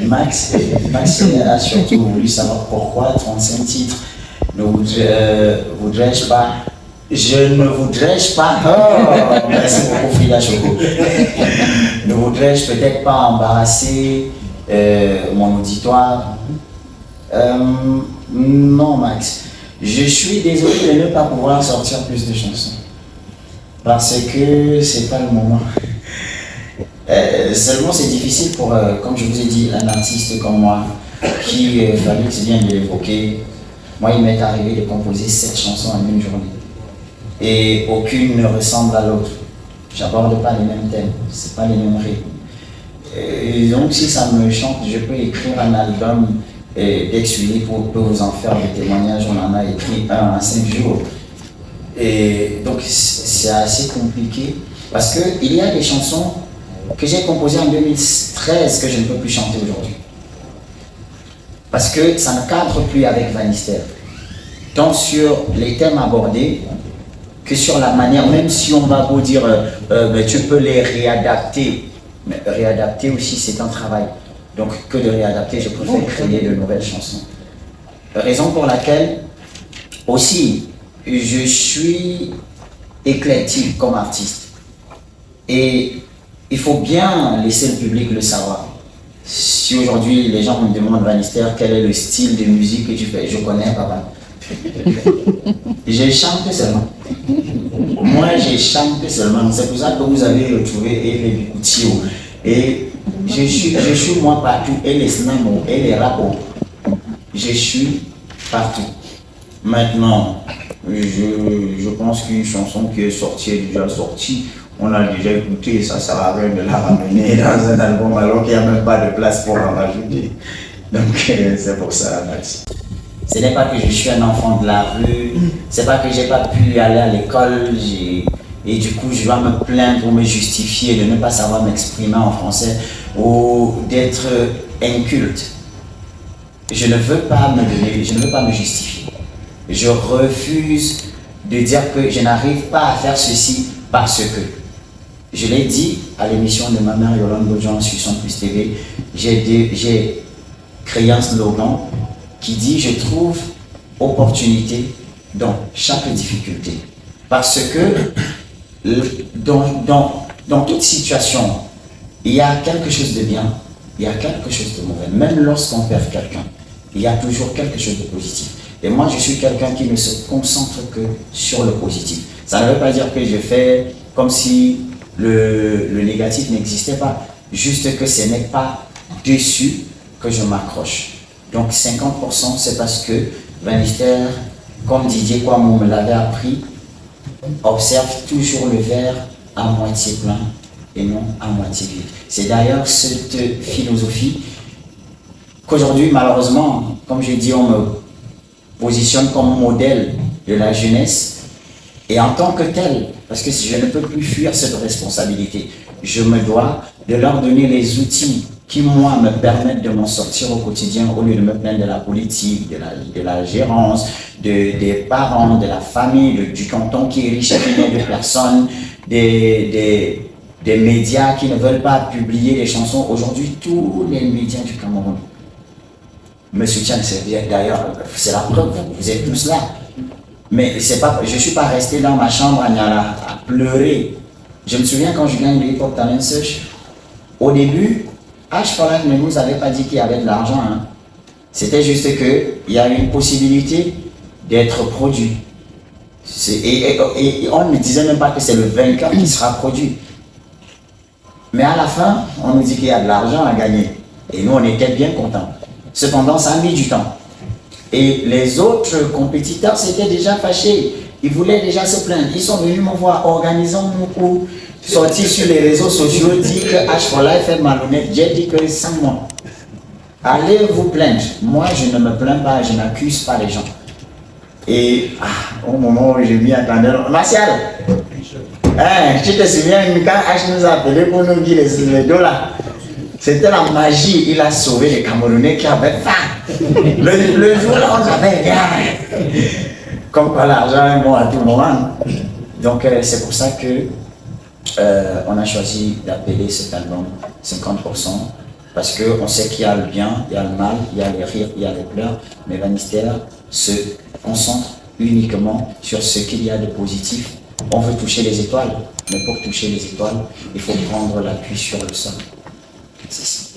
Max a surtout voulu savoir pourquoi 35 titres. Ne voudrais-je pas. Je ne voudrais-je pas. Oh, merci beaucoup, Frida Choco. Ne voudrais-je peut-être pas embarrasser mon auditoire? Non, Max. Je suis désolé de ne pas pouvoir sortir plus de chansons. Parce que c'est pas le moment. Seulement, c'est difficile pour, comme je vous ai dit, un artiste comme moi, qui, Fabien vient de l'évoquer. Moi, il m'est arrivé de composer 7 chansons en une journée. Et aucune ne ressemble à l'autre. J'aborde pas les mêmes thèmes, c'est pas les mêmes rythmes. Et donc, si ça me chante, je peux écrire un album d'ex-Willy peut vous en faire des témoignages. On en a écrit un en 5 jours. Et donc, c'est assez compliqué parce qu'il y a des chansons que j'ai composées en 2013 que je ne peux plus chanter aujourd'hui. Parce que ça ne cadre plus avec Vanister. Tant sur les thèmes abordés que sur la manière, même si on va vous dire mais tu peux les réadapter. Mais réadapter aussi, c'est un travail. Donc, que de réadapter, je préfère créer de nouvelles chansons. Raison pour laquelle, aussi, je suis éclectique comme artiste. Et il faut bien laisser le public le savoir. Si aujourd'hui, les gens me demandent, Vanister, quel est le style de musique que tu fais, je connais, papa. Je chante seulement. Moi, je chante seulement. C'est pour ça que vous avez retrouvé les Bikutio. Et je suis moi partout. Et les snamos, et les rapos. Je suis partout. Maintenant, je pense qu'une chanson qui est sortie est déjà sortie. On a déjà écouté, ça sert à rien de la ramener dans un album alors qu'il n'y a même pas de place pour en rajouter. Donc c'est pour ça, Max. Ce n'est pas que je suis un enfant de la rue, c'est pas que j'ai pas pu aller à l'école et du coup je dois me plaindre ou me justifier de ne pas savoir m'exprimer en français ou d'être inculte. Je ne veux pas me donner, je ne veux pas me justifier. Je refuse de dire que je n'arrive pas à faire ceci parce que. Je l'ai dit à l'émission de ma mère Yolande Bodjan sur Son Plus TV, j'ai créé un slogan qui dit « Je trouve opportunité dans chaque difficulté ». Parce que dans toute situation, il y a quelque chose de bien, il y a quelque chose de mauvais. Même lorsqu'on perd quelqu'un, il y a toujours quelque chose de positif. Et moi, je suis quelqu'un qui ne se concentre que sur le positif. Ça ne veut pas dire que je fais comme si le négatif n'existait pas. Juste que ce n'est pas dessus que je m'accroche. Donc 50%, c'est parce que Vanister, comme Didier Kwamo me l'avait appris, observe toujours le verre à moitié plein et non à moitié vide. C'est d'ailleurs cette philosophie qu'aujourd'hui, malheureusement, comme je dis, on me positionne comme modèle de la jeunesse. Et en tant que tel, parce que je ne peux plus fuir cette responsabilité, je me dois de leur donner les outils qui, moi, me permettent de m'en sortir au quotidien au lieu de me plaindre de la politique, de la gérance, des parents, de la famille, du canton qui est riche et de personnes, des médias qui ne veulent pas publier des chansons. Aujourd'hui, tous les médias du Cameroun me soutiennent. D'ailleurs, c'est la preuve, vous êtes tous là. Mais c'est pas, je ne suis pas resté dans ma chambre à pleurer. Je me souviens quand je gagne le Hip Hop Talent Search, au début, H4 ne nous avait pas dit qu'il y avait de l'argent. Hein. C'était juste qu'il y a une possibilité d'être produit. Et on ne disait même pas que c'est le vainqueur qui sera produit. Mais à la fin, on nous dit qu'il y a de l'argent à gagner. Et nous, on était bien contents. Cependant, ça a mis du temps. Et les autres compétiteurs s'étaient déjà fâchés. Ils voulaient déjà se plaindre. Ils sont venus me voir, organisons mon coup, sorti sur les réseaux sociaux, dit que H4Life est malhonnête. J'ai dit que sans moi. Allez vous plaindre. Moi, je ne me plains pas, je n'accuse pas les gens. Et au moment où j'ai mis un attendeur, Martial, tu te souviens quand H nous a appelé pour nous dire les dos là? C'était la magie, il a sauvé les Camerounais qui avaient faim. Le jour-là, on avait rien. Comme quoi l'argent est bon à tout moment. Donc c'est pour ça que on a choisi d'appeler cet album 50% Parce qu'on sait qu'il y a le bien, il y a le mal, il y a les rires, il y a les pleurs, mais la mystère se concentre uniquement sur ce qu'il y a de positif. On veut toucher les étoiles, mais pour toucher les étoiles, il faut prendre l'appui sur le sol. C'est ça.